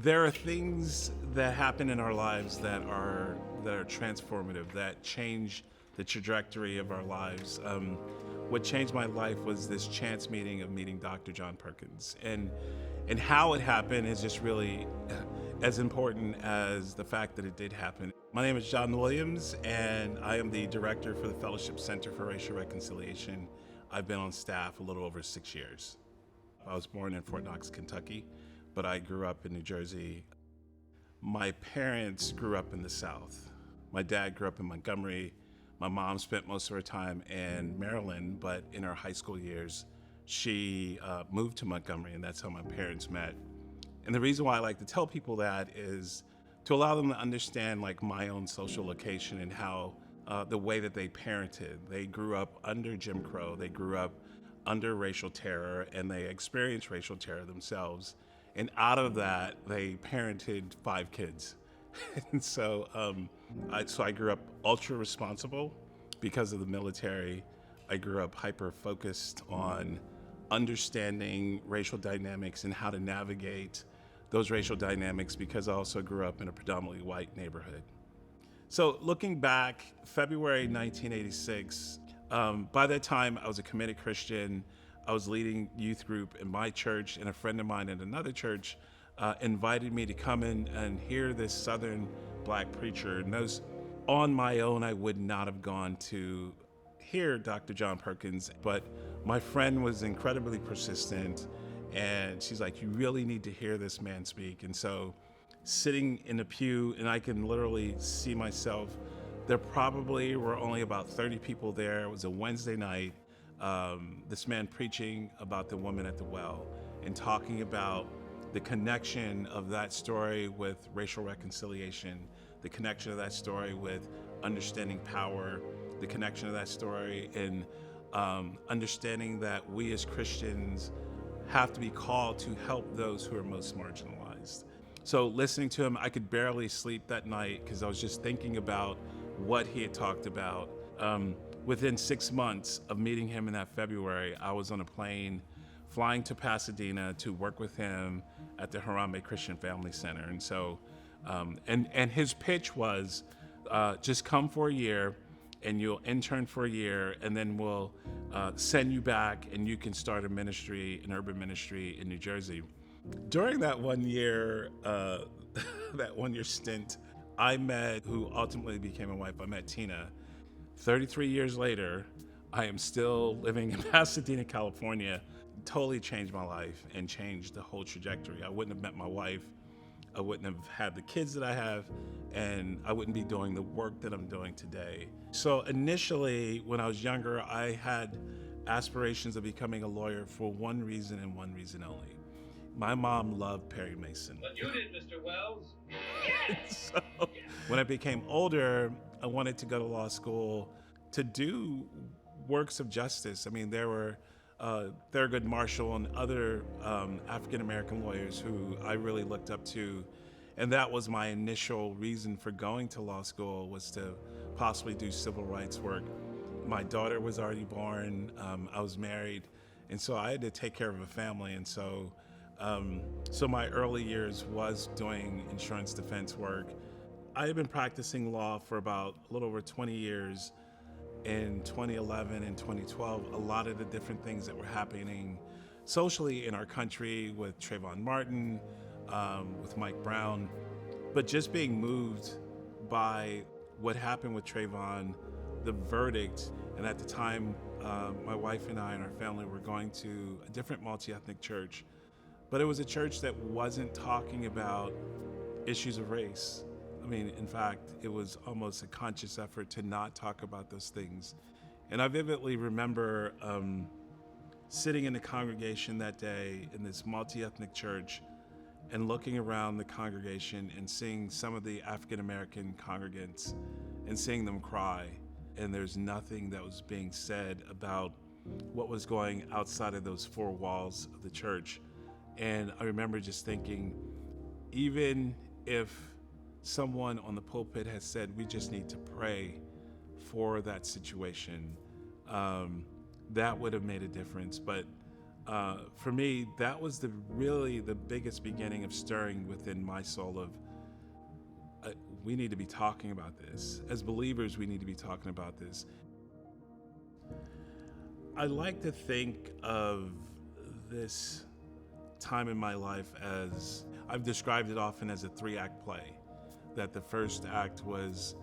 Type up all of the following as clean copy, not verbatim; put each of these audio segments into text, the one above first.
There are things that happen in our lives that are transformative, that change the trajectory of our lives. What changed my life was this chance meeting Dr. John Perkins, and how it happened is just really as important as the fact that it did happen. My name is John Williams, and I am the director for the Fellowship Center for Racial Reconciliation. I've been on staff a little over 6 years. I was born in Fort Knox, Kentucky, but I grew up in New Jersey. My parents grew up in the South. My dad grew up in Montgomery. My mom spent most of her time in Maryland, but in her high school years, she moved to Montgomery, and that's how my parents met. And the reason why I like to tell people that is to allow them to understand like my own social location and how the way that they parented. They grew up under Jim Crow. They grew up under racial terror, and they experienced racial terror themselves. And out of that, they parented 5 kids. And so, I grew up ultra responsible because of the military. I grew up hyper focused on understanding racial dynamics and how to navigate those racial dynamics because I also grew up in a predominantly white neighborhood. So looking back, February 1986, by that time I was a committed Christian. I was leading youth group in my church, and a friend of mine at another church invited me to come in and hear this Southern black preacher. And those, on my own, I would not have gone to hear Dr. John Perkins, but my friend was incredibly persistent, and she's like, "You really need to hear this man speak." And so, sitting in a pew, and I can literally see myself. There probably were only about 30 people there. It was a Wednesday night. This man preaching about the woman at the well and talking about the connection of that story with racial reconciliation, the connection of that story with understanding power, the connection of that story in understanding that we as Christians have to be called to help those who are most marginalized. So listening to him, I could barely sleep that night because I was just thinking about what he had talked about. Within 6 months of meeting him in that February, I was on a plane flying to Pasadena to work with him at the Harambe Christian Family Center. And so, and his pitch was just come for a year and you'll intern for a year, and then we'll send you back and you can start a ministry, an urban ministry in New Jersey. During that 1 year, that 1 year stint, I met who ultimately became my wife. I met Tina. 33 years later, I am still living in Pasadena, California. Totally changed my life and changed the whole trajectory. I wouldn't have met my wife. I wouldn't have had the kids that I have, and I wouldn't be doing the work that I'm doing today. So initially, when I was younger, I had aspirations of becoming a lawyer for one reason and one reason only. My mom loved Perry Mason. But you did, Mr. Wells. So when I became older, I wanted to go to law school to do works of justice. I mean, there were Thurgood Marshall and other African American lawyers who I really looked up to, and that was my initial reason for going to law school, was to possibly do civil rights work. My daughter was already born. I was married, and so I had to take care of a family, and so my early years was doing insurance defense work. I had been practicing law for about a little over 20 years. In 2011 and 2012, a lot of the different things that were happening socially in our country with Trayvon Martin, with Mike Brown, but just being moved by what happened with Trayvon, the verdict. And at the time, my wife and I and our family were going to a different multi-ethnic church, but it was a church that wasn't talking about issues of race. I mean, in fact, it was almost a conscious effort to not talk about those things. And I vividly remember sitting in the congregation that day in this multi-ethnic church and looking around the congregation and seeing some of the African-American congregants and seeing them cry. And there's nothing that was being said about what was going outside of those 4 walls of the church. And I remember just thinking, even if someone on the pulpit has said we just need to pray for that situation, that would have made a difference. But For me, that was really the biggest beginning of stirring within my soul of we need to be talking about this. As believers, we need to be talking about this. I like to think of this time in my life as I've described it often as a 3-act play. That the first act was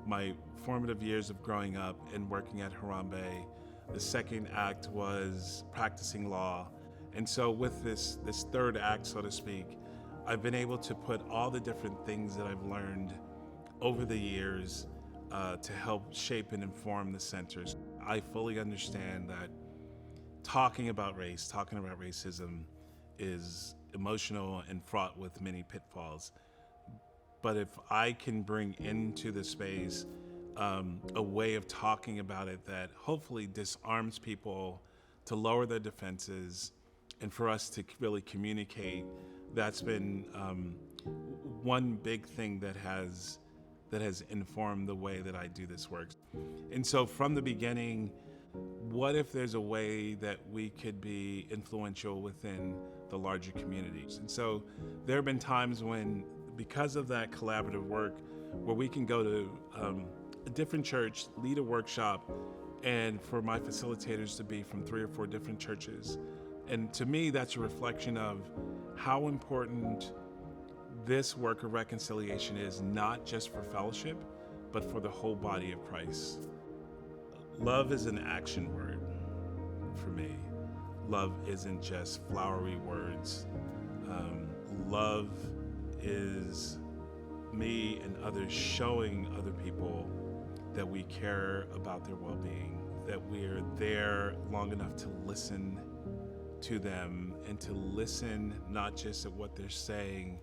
my formative years of growing up and working at Harambe. The second act was practicing law. And so with this third act, so to speak, I've been able to put all the different things that I've learned over the years to help shape and inform the centers. I fully understand that talking about race, talking about racism is emotional and fraught with many pitfalls. But if I can bring into the space a way of talking about it that hopefully disarms people to lower their defenses and for us to really communicate, that's been one big thing that has informed the way that I do this work. And so from the beginning, what if there's a way that we could be influential within the larger communities? And so there have been times when, because of that collaborative work, where we can go to a different church, lead a workshop, and for my facilitators to be from 3 or 4 different churches. And to me, that's a reflection of how important this work of reconciliation is, not just for fellowship, but for the whole body of Christ. Love is an action word for me. Love isn't just flowery words. Love is me and others showing other people that we care about their well-being, that we're there long enough to listen to them and to listen not just at what they're saying,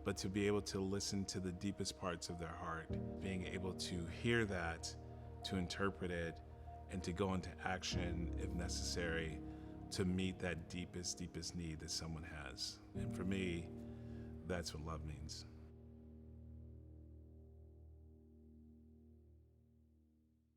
but to be able to listen to the deepest parts of their heart, being able to hear that, to interpret it, and to go into action if necessary to meet that deepest need that someone has. And for me, that's what love means.